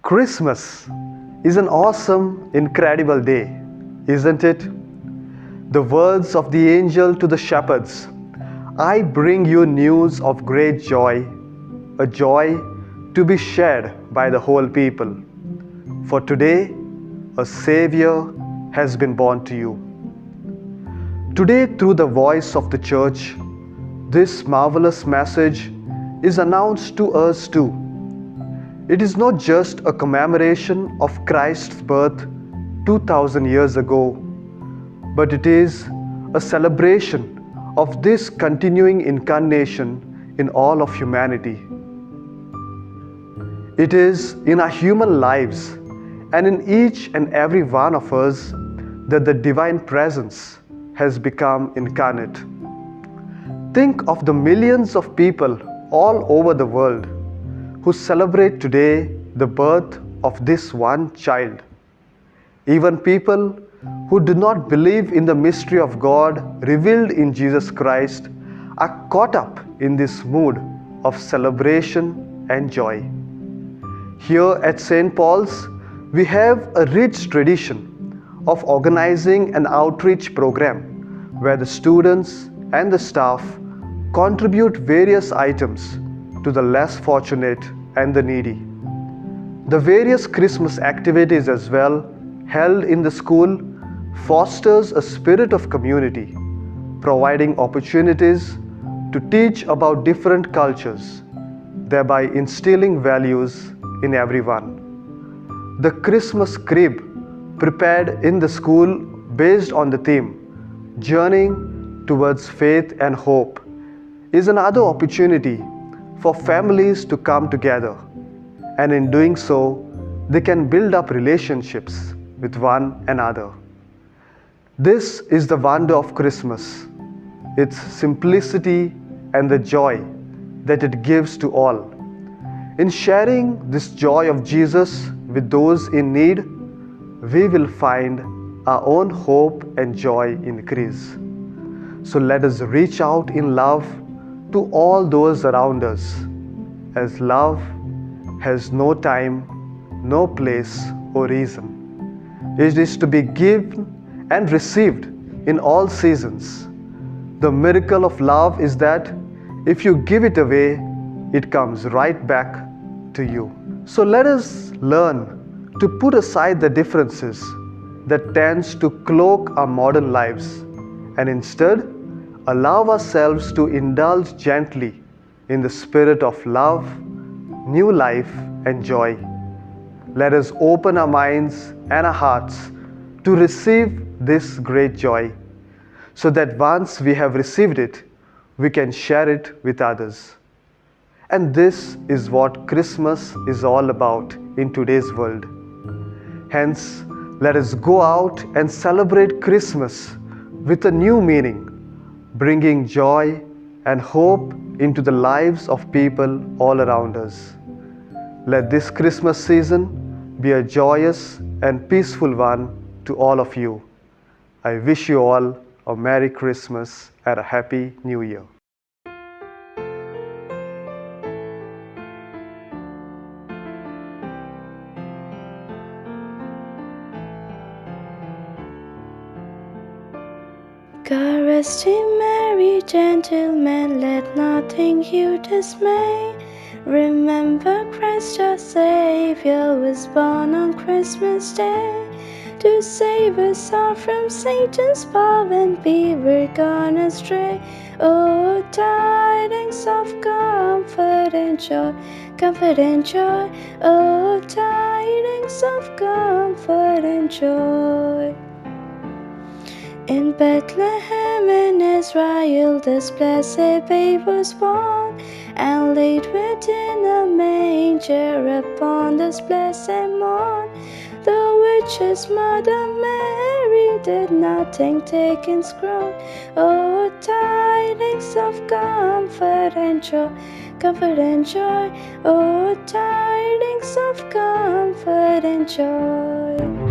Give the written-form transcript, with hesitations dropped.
Christmas is an awesome, incredible day, isn't it? The words of the angel to the shepherds, I bring you news of great joy, a joy to be shared by the whole people. For today, a Saviour has been born to you. Today, through the voice of the Church, this marvelous message is announced to us too. It is not just a commemoration of Christ's birth 2000 years ago, but it is a celebration of this continuing incarnation in all of humanity. It is in our human lives and in each and every one of us that the divine presence has become incarnate. Think of the millions of people all over the world who celebrate today the birth of this one child. Even people who do not believe in the mystery of God revealed in Jesus Christ are caught up in this mood of celebration and joy. Here at St. Paul's, we have a rich tradition of organizing an outreach program where the students and the staff contribute various items to the less fortunate and the needy. The various Christmas activities as well held in the school fosters a spirit of community, providing opportunities to teach about different cultures, thereby instilling values in everyone. The Christmas crib prepared in the school based on the theme Journeying Towards Faith and Hope is another opportunity for families to come together, and in doing so, they can build up relationships with one another. This is the wonder of Christmas, its simplicity and the joy that it gives to all. In sharing this joy of Jesus with those in need, we will find our own hope and joy increase. So let us reach out in love to all those around us, as love has no time, no place or reason. It is to be given and received in all seasons. The miracle of love is that if you give it away, it comes right back to you. So let us learn to put aside the differences that tends to cloak our modern lives and instead allow ourselves to indulge gently in the spirit of love, new life and joy. Let us open our minds and our hearts to receive this great joy, so that once we have received it, we can share it with others. And this is what Christmas is all about in today's world. Hence, let us go out and celebrate Christmas with a new meaning, bringing joy and hope into the lives of people all around us. Let this Christmas season be a joyous and peaceful one to all of you. I wish you all a Merry Christmas and a Happy New Year. God rest ye merry gentlemen, let nothing you dismay. Remember Christ our Saviour was born on Christmas Day, to save us all from Satan's power when we were gone astray. Oh, tidings of comfort and joy, comfort and joy. Oh, tidings of comfort and joy. In Bethlehem in Israel this blessed babe was born, and laid within a manger upon this blessed morn. The witch's mother Mary did nothing take in scroll. Oh, tidings of comfort and joy, comfort and joy. Oh, tidings of comfort and joy.